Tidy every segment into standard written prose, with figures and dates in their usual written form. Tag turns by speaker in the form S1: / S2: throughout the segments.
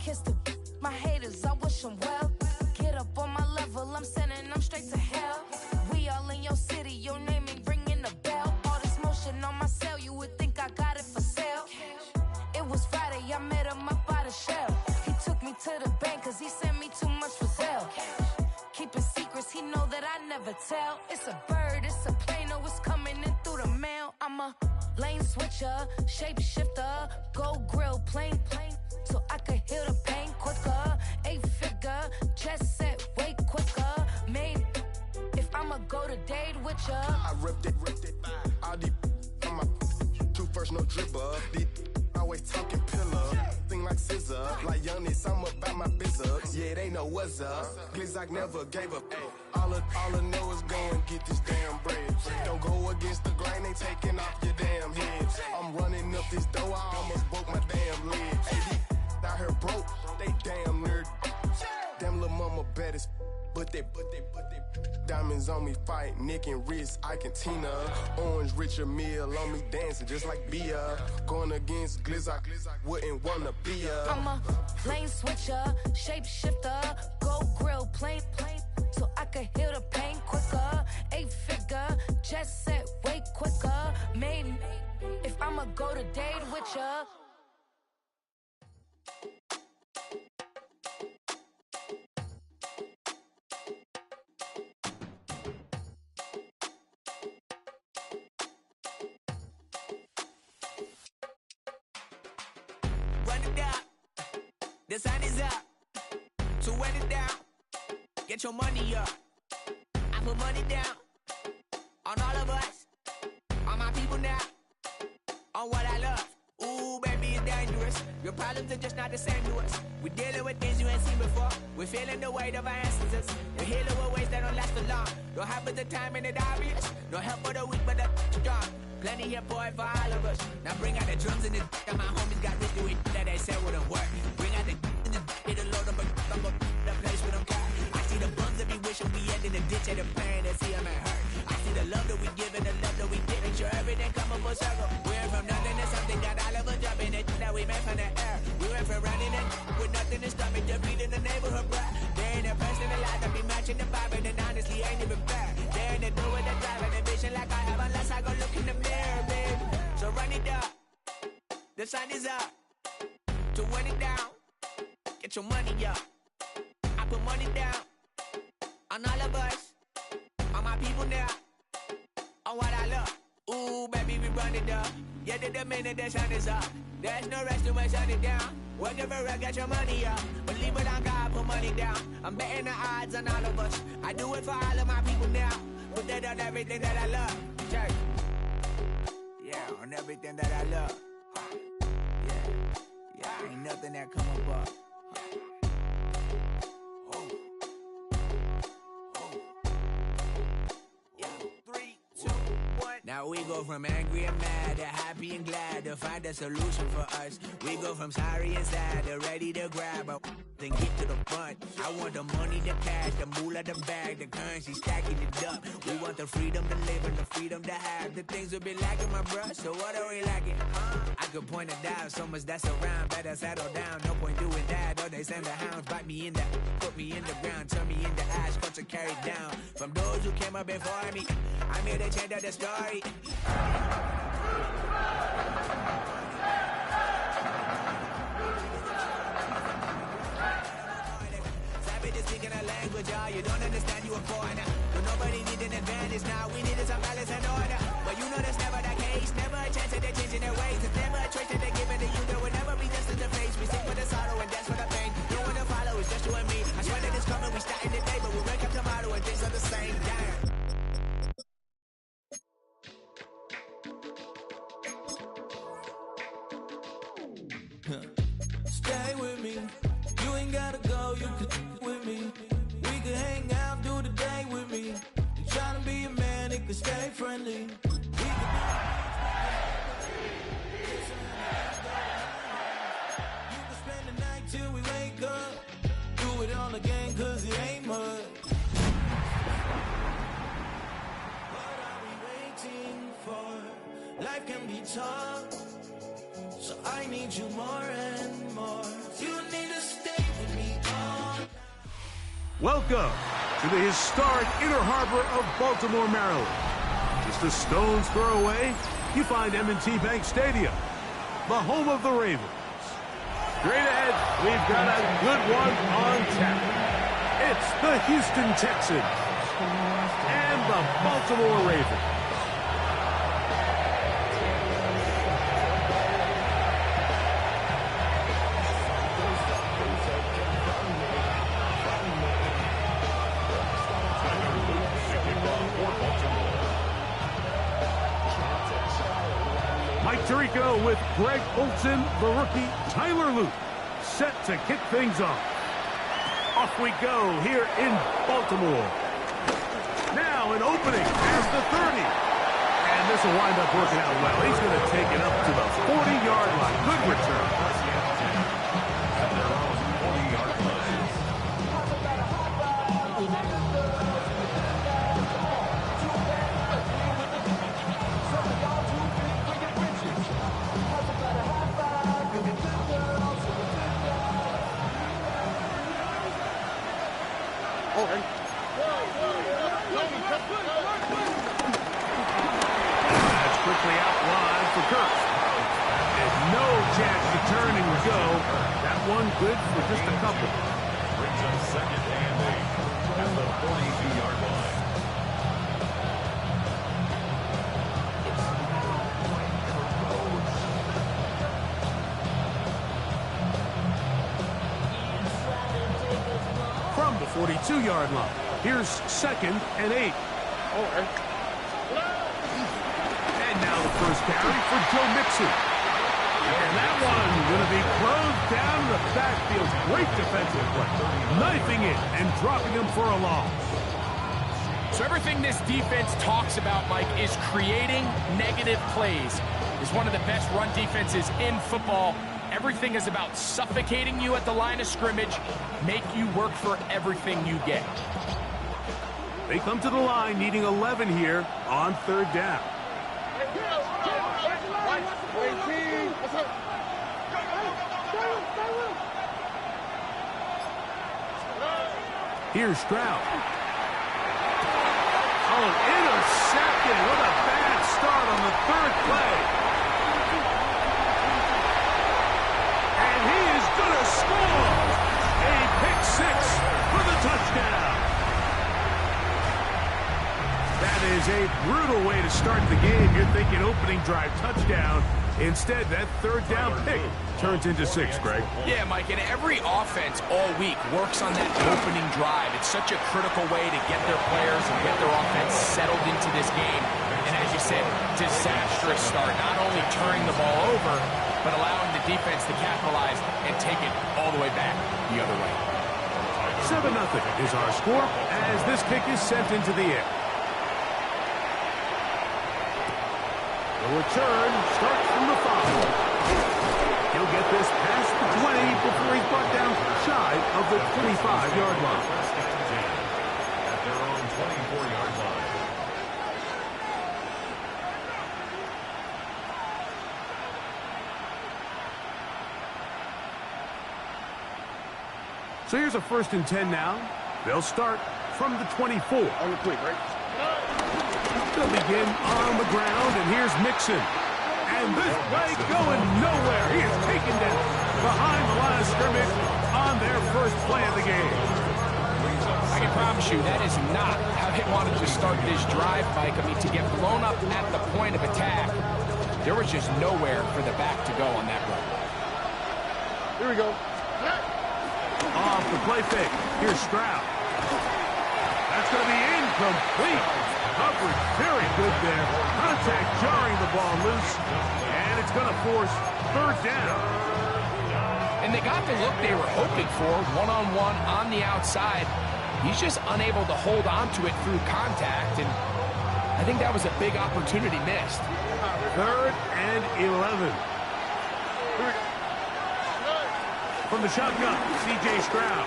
S1: kiss the my haters, I wish them well. Get up on my level, I'm sending them straight to hell. We all in your city, your name ain't ringing a bell. All this motion on my cell, you would think I got it for sale. It was Friday, I met him up by the shell. He took me to the bank, cause he sent me too much for sale. Keeping secrets, he know that I never tell. It's a bird, it's a plane, oh, it's coming in through the mail. I'm a lane switcher, shapeshifter, go grill, plane, so I could heal the pain quicker. 8-figure, chest set way quicker. Made if I'ma go to date with ya.
S2: I ripped it, all deep on my two first, no dribble. Deep, always talking pillar, thing like scissor. Like Youngest, I'm about my business. Yeah, they know what's up. Glizzock never gave up. All I know is go and get this damn bread. Don't go against the grain, they taking off your damn head. I'm running up this door, I almost broke my damn leg. Hey, out here broke, they damn nerd. Damn lil' mama bad as but they diamonds on me fight, Nick and wrist, Ike and Tina. Orange Richard Mill on me dancing just like Bia. Going against Glizzock, wouldn't wanna be ya.
S1: I'm a lane switcher, shapeshifter, go grill, plane, so I could heal the pain quicker. 8-figure, jet set way quicker. Made if I'ma go to date with ya.
S3: The sun is up, so wet it down, get your money up. I put money down, on all of us, on my people now, on what I love. Ooh, baby, it's dangerous. Your problems are just not the same to us. We're dealing with things you ain't seen before. We're feeling the weight of our ancestors. We're healing with ways that don't last for long. Don't have the time and it's obvious. No help for the weak, but the strong. Plenty here, boy, for all of us. Now bring out the drums and the that my homies got rich doing that they said wouldn't work. Bring out the and the it'll load up, I'm gonna the place with them car. I see the bums that be wishing we end in the ditch of the pain that see them and hurt. I see the love that we give and the love that we get. Make sure everything come up full circle. We went from nothing to something, got all of us dropping it that we made from the air. We went from running it with nothing to stop it, just beating the neighborhood, bruh. There ain't a person alive that be matching the vibe, and honestly ain't even fair. There ain't a do with the drive and the vision like I have unless I go look in the mirror, baby. So run it up, the sun is up, to run it down, get your money up. I put money down, on all of us, on my people now, on what I love. Ooh, baby, we run it up, yeah, the minute the sun is up. There's no rest to my shut it down. Working for real, get your money up. Believe it on God, put money down. I'm betting the odds on all of us. I do it for all of my people now. Put that on everything that I love. Church. Yeah, on everything that I love. Yeah, ain't nothing that come above. Now we go from angry and mad to happy and glad to find a solution for us. We go from sorry and sad to ready to grab a then get to the front. I want the money, the cash, the moolah, the bag, the currency, stacking it up. We want the freedom to live and the freedom to have the things we be lacking, my bruh. So what are we lacking? I could point it out, so much that's around. Better settle down, no point doing that. Or they send the hounds, bite me in the, put me in the ground, turn me into ash, culture carried down. From those who came up before me, I'm here to change up the story. Savage is speaking a language, y'all. You don't understand, you a foreigner. But nobody needs an advantage now. We needed some balance and order. But you know that's never the case. Never a chance that they're changing their ways. It's never a choice that they're giving to you. There will never be just in the face. We sing for the sorrow and dance for the pain. No one to follow, it's just you and me. I swear that it's coming, we starting today, but we wake up tomorrow and things are the same. Damn.
S4: Stay with me, you ain't gotta go, you can with me. We can hang out, do the day with me. You tryna be a man, it can stay friendly. We can you can spend the night till we wake up. Do it all again, cause it ain't much. What are we waiting for? Life can be tough, so I need you more and more. You need to stay.
S5: Welcome to the historic Inner Harbor of Baltimore, Maryland. Just a stone's throw away, you find M&T Bank Stadium, the home of the Ravens. Straight ahead, we've got a good one on tap. It's the Houston Texans and the Baltimore Ravens. Mike Tirico with Greg Olsen, the rookie Tyler Luke, set to kick things off. Off we go here in Baltimore. Now an opening as the 30. And this will wind up working out well. He's going to take it up to the 40-yard line. Good return. That's quickly outlined for Kurtz. There's no chance to turn and go. That one good for just a couple.
S6: Brings up second and 8 at the 42-yard line.
S5: From the 42-yard line, here's second and 8. And now the first carry for Joe Mixon. And that one going to be closed down in the backfield. Great defensive play. Knifing it and dropping him for a loss.
S7: So everything this defense talks about, Mike, is creating negative plays. Is one of the best run defenses in football. Everything is about suffocating you at the line of scrimmage, make you work for everything you get.
S5: They come to the line needing 11 here on third down. Here's Stroud. Oh, intercepted. What a bad start on the third play. And he is going to score. A pick six for the touchdown. That is a brutal way to start the game. You're thinking opening drive touchdown. Instead, that third down pick turns into 6, Greg.
S7: Yeah, Mike, and every offense all week works on that opening drive. It's such a critical way to get their players and get their offense settled into this game. And as you said, disastrous start. Not only turning the ball over, but allowing the defense to capitalize and take it all the way back the other way.
S5: 7-0 is our score as this kick is sent into the air. The return starts from the 5. He'll get this past the 20 before he's brought down shy of the 25-yard line.
S6: At their own 24-yard line.
S5: So here's a 1st and 10 now. They'll start from the 24.
S2: On the quick, right?
S5: They'll begin on the ground, and here's Mixon. And this play going nowhere. He is taken down behind the line of scrimmage on their first play of the game.
S7: I can promise you that is not how they wanted to start this drive, Mike. I mean, to get blown up at the point of attack, there was just nowhere for the back to go on that run.
S2: Here we go.
S5: Off the play fake. Here's Stroud. That's going to be incomplete. Coverage very good there. Contact jarring the ball loose. And it's going to force third down.
S7: And they got the look they were hoping for, one-on-one on the outside. He's just unable to hold on to it through contact, and I think that was a big opportunity missed.
S5: 3rd and 11. From the shotgun, C.J. Stroud.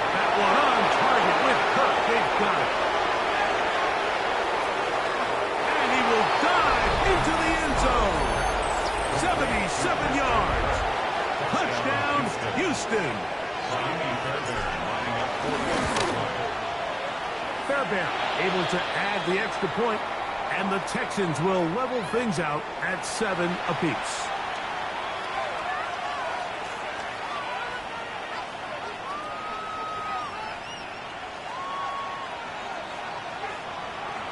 S5: That one on target with Kirk. They've got it. And he will dive into the end zone. 77 yards. Touchdown, Houston. Fairbairn able to add the extra point, and the Texans will level things out at 7 apiece.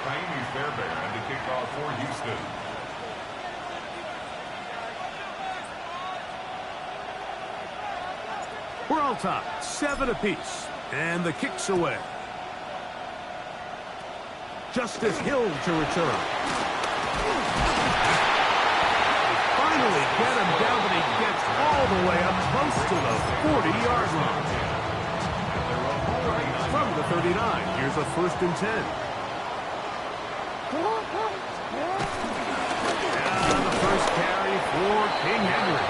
S6: Kaimi Fairbairn to kick off for Houston.
S5: We're all tied, 7 apiece, and the kick's away. Justice Hill to return. Finally get him down, but he gets all the way up close to the 40-yard line. From the 39, here's a 1st and 10. Now the first carry for King Henry.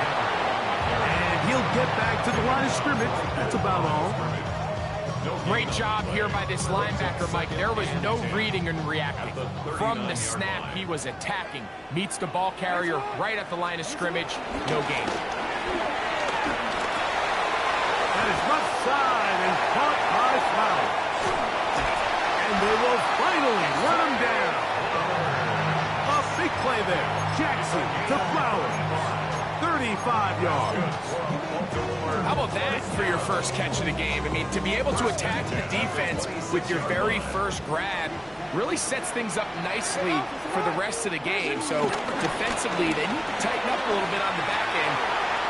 S5: And he'll get back to the line of scrimmage. That's about all.
S7: Great job here by this linebacker, Mike. There was no reading and reacting. From the snap, he was attacking. Meets the ball carrier right at the line of scrimmage. No gain.
S5: That is left side and caught by Flowers. And they will finally run him down. A big play there. Jackson to Flowers. 35 yards.
S7: How about that for your first catch of the game? I mean, to be able to attack the defense with your very first grab really sets things up nicely for the rest of the game. So defensively, they need to tighten up a little bit on the back end.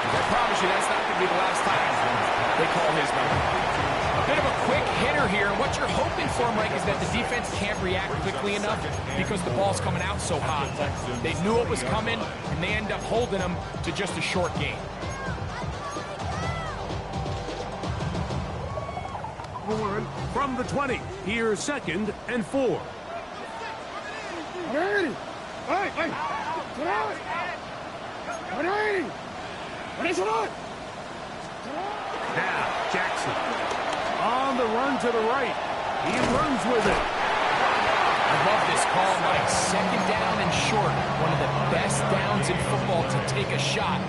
S7: I promise you that's not going to be the last time they call his number. A bit of a quick hitter here. What you're hoping for, Mike, is that the defense can't react quickly enough because the ball's coming out so hot. But they knew it was coming, and they end up holding them to just a short game.
S5: From the 20, here's 2nd and 4. Now, Jackson on the run to the right. He runs with it.
S7: I love this call, Mike. 2nd down and short. One of the best downs in football to take a shot.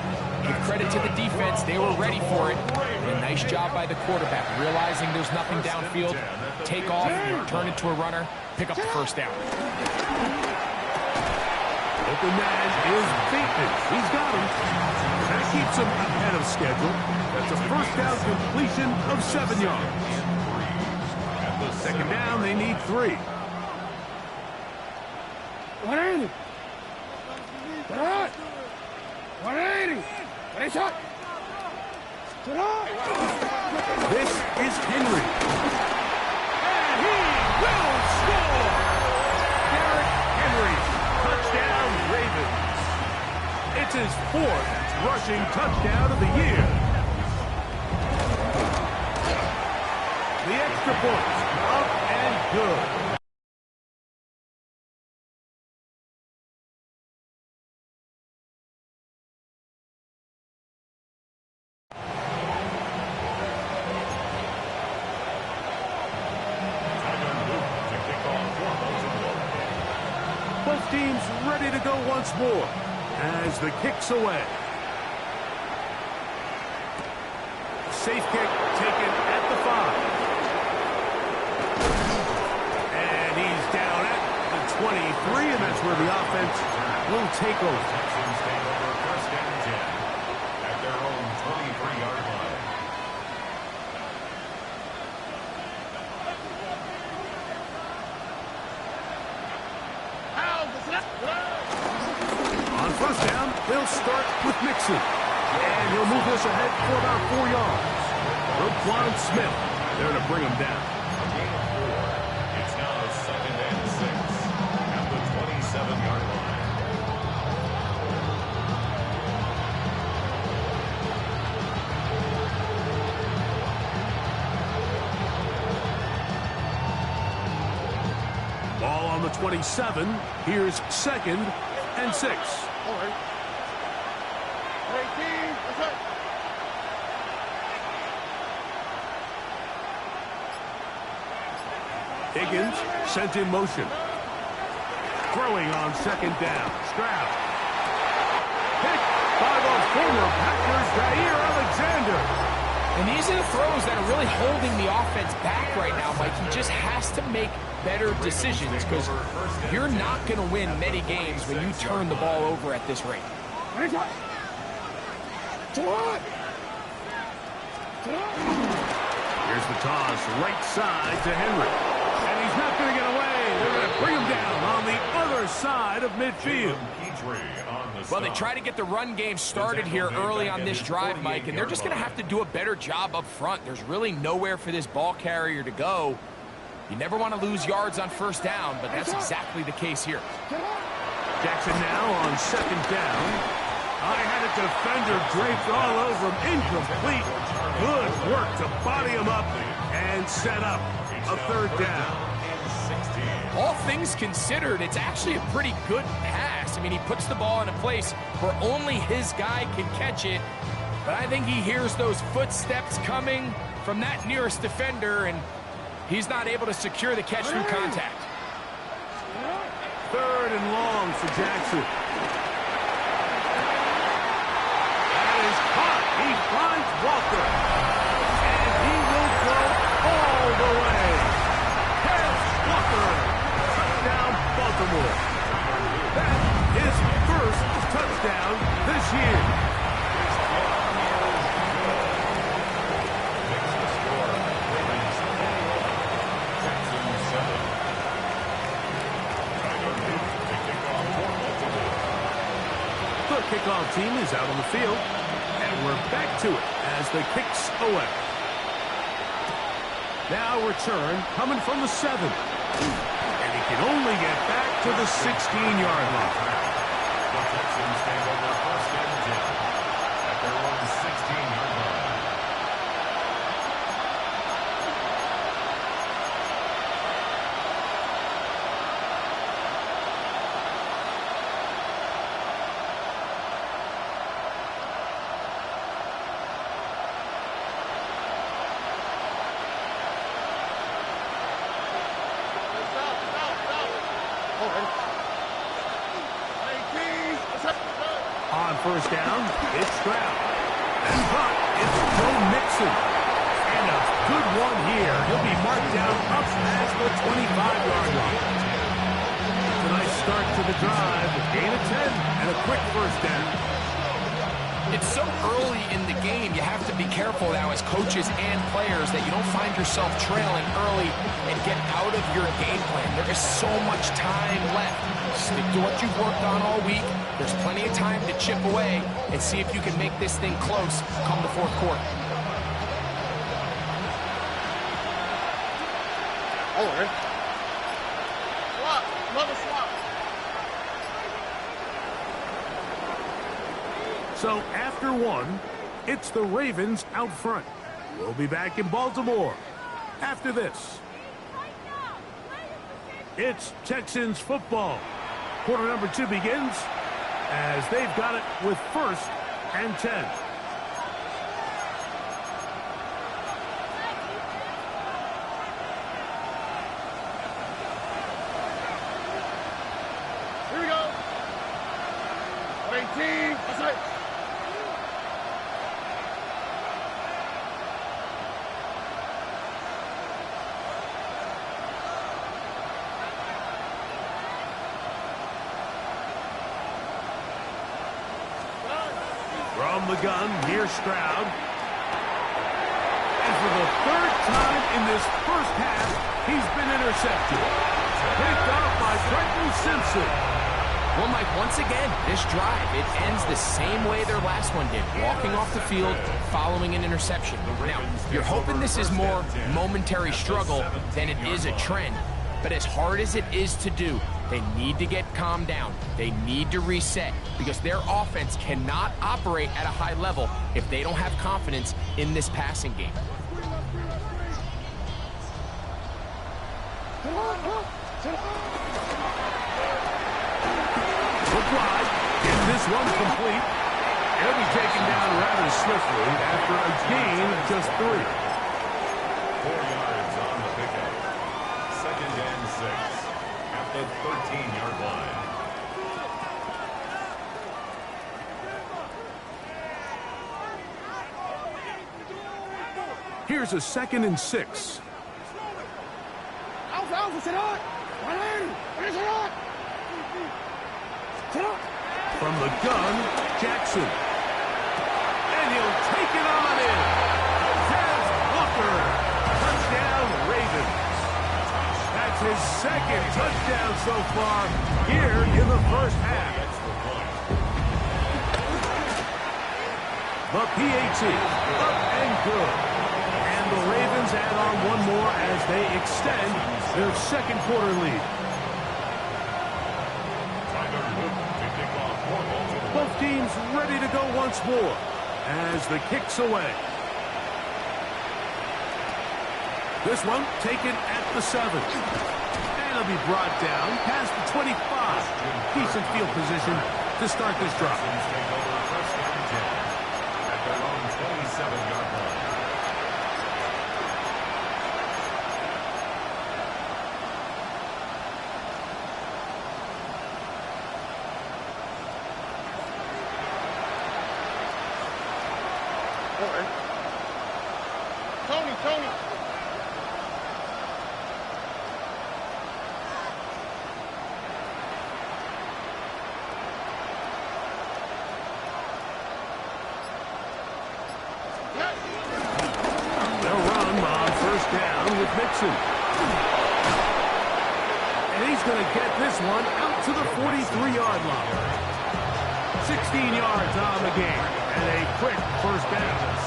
S7: Give credit to the defense. They were ready for it. And a nice job by the quarterback, realizing there's nothing downfield. Take off, turn it to a runner, pick up the 1st down.
S5: Open man is Bateman. He's got him. That keeps him ahead of schedule. That's a 1st down completion of 7 yards. At the 2nd down, they need 3. This is Henry. And he will score! Derrick Henry, touchdown Ravens. It's his 4th rushing touchdown of the year. The extra point, up and good. Both teams ready to go once more as the kick's away. Safe kick taken at the 5. And he's down at the 23, and that's where the offense will take over.
S6: Texans take over 1st and 10 at their own 23-yard line.
S5: On 1st down, they'll start with Mixon. And he'll move this ahead for about 4 yards. Roquan Smith there to bring him down.
S6: Gain of 4. It's now 2nd and 6 at the 27-yard line.
S5: Ball on the 27. Here's 2nd and 6. Higgins sent in motion. Throwing on 2nd down. Stroud. Picked by the former Packers, Jair Alexander.
S7: And these are the throws that are really really holding the offense back right now, Mike. He just has to make better decisions because you're not going to win many games when you turn the ball over at this rate.
S5: Here's the toss, right side to Henry. And he's not going to get away. They're going to bring him down on the other side of midfield.
S7: Well, they try to get the run game started here early on this drive, Mike, and they're just going to have to do a better job up front. There's really nowhere for this ball carrier to go. You never want to lose yards on first down, but that's exactly the case here.
S5: Jackson now on second down. I had a defender draped all over him. Incomplete. Good work to body him up and set up a third down.
S7: All things considered, it's actually a pretty good pass. I mean, he puts the ball in a place where only his guy can catch it. But I think he hears those footsteps coming from that nearest defender, and he's not able to secure the catch through contact.
S5: Third and long for Jackson. That is caught. He finds Walker. And he will go all the way. Here's Walker. Touchdown, Baltimore. That is first touchdown this year. The kickoff team is out on the field, and we're back to it as the kicks away. Now return coming from the 7. And he can only get back to the 16-yard line.
S6: The Texans stand on their first and 10 at their own 16-yard line.
S5: On first down, it's Stroud. And but it's Joe Mixon. And a good one here. He'll be marked down up at the 25-yard line. It's a nice start to the drive. A gain of 10 and a quick first down.
S7: It's so early in the game, you have to be careful now as coaches and players that you don't find yourself trailing early and get out of your game plan. There is so much time left. Stick to what you've worked on all week. There's plenty of time to chip away and see if you can make this thing close come the fourth quarter.
S5: So after one, it's the Ravens out front. We'll be back in Baltimore after this. It's Texans football. Quarter number 2 begins as they've got it with first and 10.
S2: Here we go. 18. That's right.
S5: From the gun, here's Stroud. And for the third time in this first half, he's been intercepted. Picked up by Trenton Simpson.
S7: Well, Mike, once again, this drive, it ends the same way their last one did, walking off the field following an interception. Now, you're hoping this is more momentary struggle than it is a trend, but as hard as it is to do, they need to get calmed down. They need to reset because their offense cannot operate at a high level if they don't have confidence in this passing game.
S5: Wide, get this one complete. He'll be taken down rather swiftly after a gain of just 3.
S6: 4 yards on the pickup. 2nd and 6 at the 13-yard line.
S5: Here's a 2nd and 6. From the gun, Jackson. And he'll take it on in. Kenneth Walker. Touchdown, Ravens. That's his 2nd touchdown so far here in the first half. The PAT, up and good. And the Ravens add on one more as they extend their 2nd quarter lead. Both teams ready to go once more as the kick's away. This one taken at the 7. And it'll be brought down past the 25. Decent field position to start this drive.
S6: At their own 27-yard line.
S8: Tony.
S5: They'll run on 1st down with Mixon. And he's going to get this one out to the 43-yard line. 16 yards on the game. And a quick 1st down.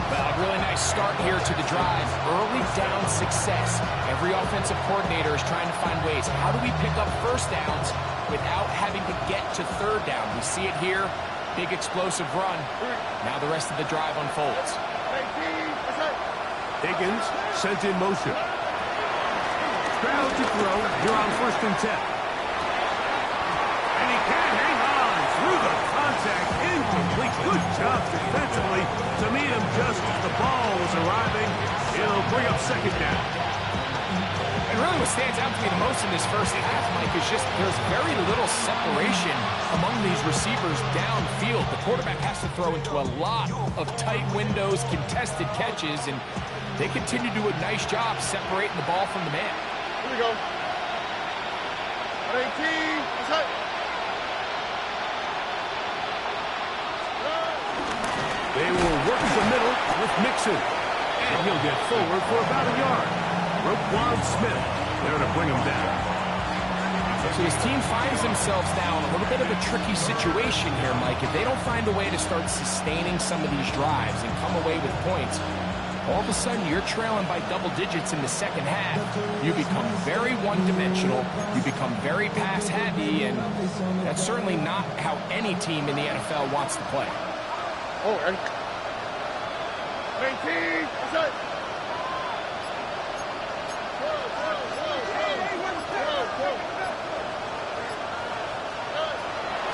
S7: Well, a really nice start here to the drive. Early down success. Every offensive coordinator is trying to find ways. How do we pick up 1st downs without having to get to 3rd down? We see it here. Big explosive run. Now the rest of the drive unfolds.
S5: Higgins sent in motion. Stroud to throw here on 1st and 10. And he can't hang on through the contact. Incomplete. Good job defensively to meet him just as the ball was arriving. It'll bring up 2nd down.
S7: And really what stands out to me the most in this first half, Mike, is just there's very little separation among these receivers downfield. The quarterback has to throw into a lot of tight windows, contested catches, and they continue to do a nice job separating the ball from the man.
S8: Here we go. 18. That's right.
S5: They will work the middle with Mixon. And he'll get forward for about a yard. Roquan Smith there to bring him down.
S7: So his team finds themselves now in a little bit of a tricky situation here, Mike. If they don't find a way to start sustaining some of these drives and come away with points, all of a sudden you're trailing by double digits in the 2nd half. You become very one-dimensional. You become very pass-heavy, and that's certainly not how any team in the NFL wants to play.
S8: Oh, and 19. That's it.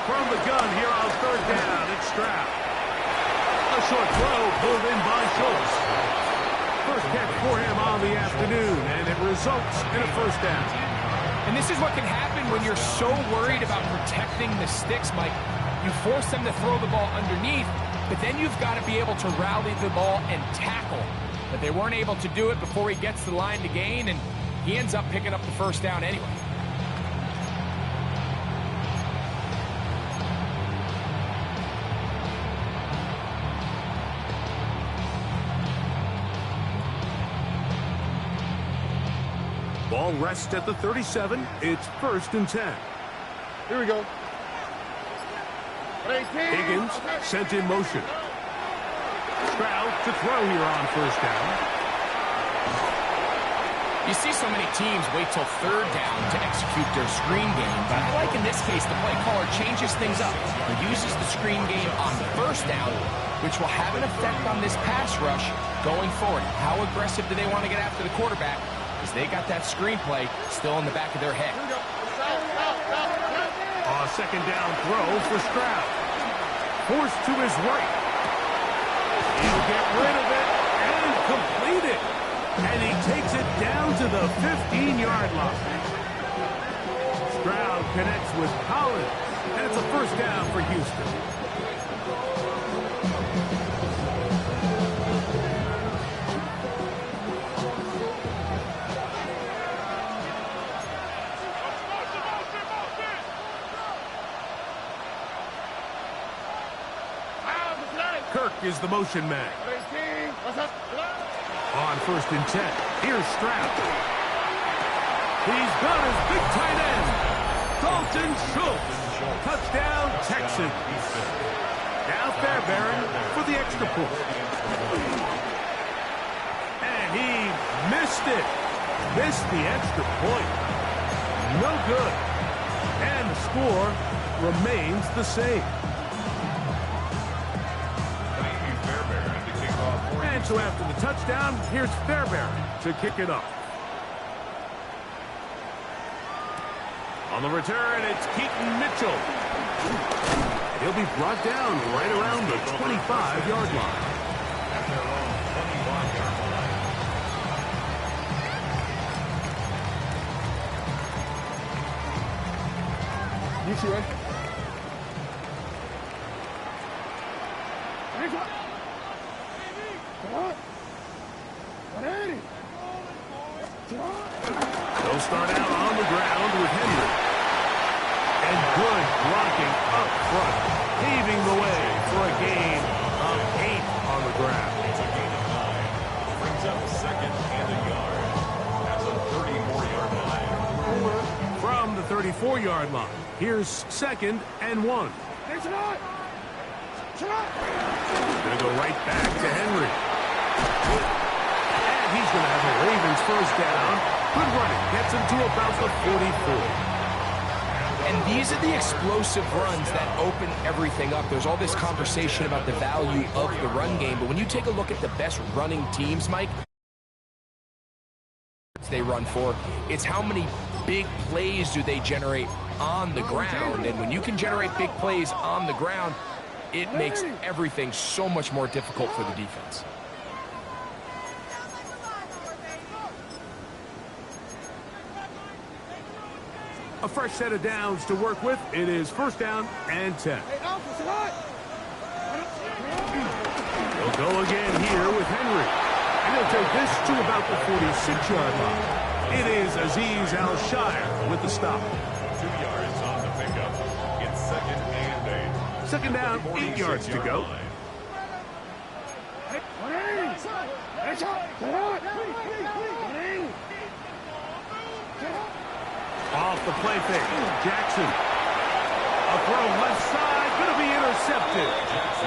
S5: From the gun here on 3rd down, it's Stroud. A short throw pulled in by Schultz. First catch for him on the afternoon, and it results in a 1st down.
S7: And this is what can happen when you're so worried about protecting the sticks, Mike. You force them to throw the ball underneath, but then you've got to be able to rally the ball and tackle. But they weren't able to do it before he gets to the line to gain, and he ends up picking up the 1st down anyway.
S5: Ball rests at the 37. It's 1st and 10.
S8: Here we go. 18.
S5: Higgins sent in motion. Stroud to throw here on 1st down.
S7: You see so many teams wait till 3rd down to execute their screen game, but I like in this case the play caller changes things up. He uses the screen game on the 1st down, which will have an effect on this pass rush going forward. How aggressive do they want to get after the quarterback? Because they got that screenplay still in the back of their head.
S5: A 2nd down throw for Stroud. Forced to his right. He'll get rid of it and complete it. And he takes it down to the 15-yard line. Stroud connects with Collins. And it's a 1st down for Houston. Kirk is the motion man. On 1st and 10, here's Stroud. He's got his big tight end, Dalton Schultz. Touchdown, Texans. Now Fairbairn for the extra point. And he missed it. Missed the extra point. No good. And the score remains the same. And so after the touchdown, here's Fairbairn to kick it off. On the return, it's Keaton Mitchell. He'll be brought down right around the 25-yard line.
S6: At their own 25-yard line.
S8: You see, right?
S5: They'll start out on the ground with Henry. And good blocking up front, paving the way for a gain of 8 on the ground.
S6: It's a gain of 9. Brings up 2nd and a yard. That's a 34-yard line.
S5: From the 34-yard line, here's 2nd and 1. Gonna go right back to Henry. And he's gonna have the Ravens first down. Good running, gets him to about the 44.
S7: And these are the explosive runs that open everything up. There's all this conversation about the value of the run game, but when you take a look at the best running teams, Mike, they run for, it's how many big plays do they generate on the ground. And when you can generate big plays on the ground, it makes everything so much more difficult for the defense.
S5: A fresh set of downs to work with. It is 1st down and 10. He'll go again here with Henry. And he'll take this to about the 46-yard line. It is Azeez Al-Shire with the stop.
S6: 2 yards on the pickup. It's 2nd and 8.
S5: 2nd down, 8 yards to go. Off the play fake, Jackson. A throw left side, going to be intercepted.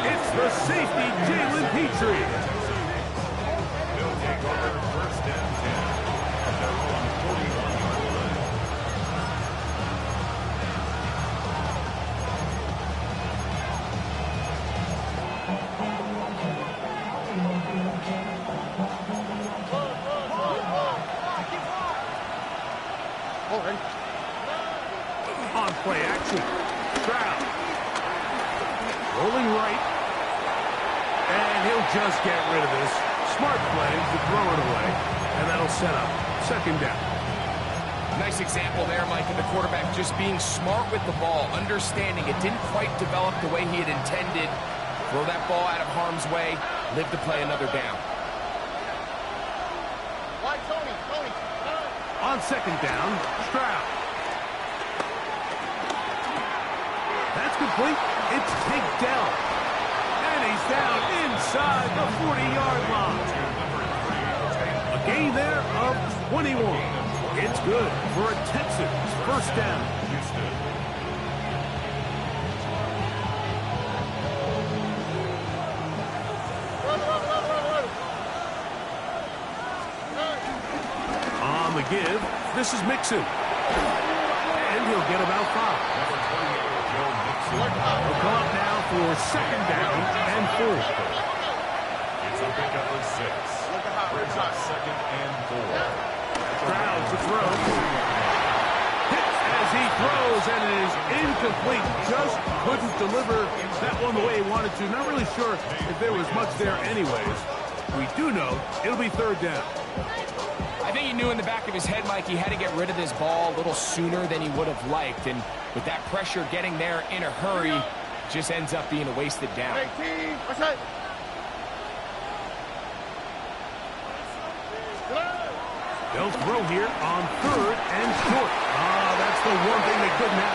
S5: It's the safety, Jalen Petrie.
S6: They'll take over 1st and 10. At their own 41-yard line.
S5: On play action, Stroud. Rolling right. And he'll just get rid of this. Smart play to throw it away. And that'll set up 2nd down.
S7: Nice example there, Mike, of the quarterback just being smart with the ball, understanding it didn't quite develop the way he had intended. Throw that ball out of harm's way, live to play another down.
S5: On 2nd down, Stroud. That's complete. It's Tank Dell. And he's down inside the 40-yard line. A gain there of 21. It's good for a Texans 1st down. On the give, this is Mixon. And he'll get about 5. He'll come up now for 2nd down and 4.
S6: It's a pickup of 6. Brings up 2nd and 4.
S5: Stroud to throw. Hits as he throws, and it is incomplete. Just couldn't deliver that one the way he wanted to. Not really sure if there was much there anyways. We do know it'll be 3rd down.
S7: I think he knew in the back of his head, Mike, he had to get rid of this ball a little sooner than he would have liked. And with that pressure getting there in a hurry, just ends up being a wasted down.
S5: They'll throw here on 3rd and short. That's the one thing they couldn't have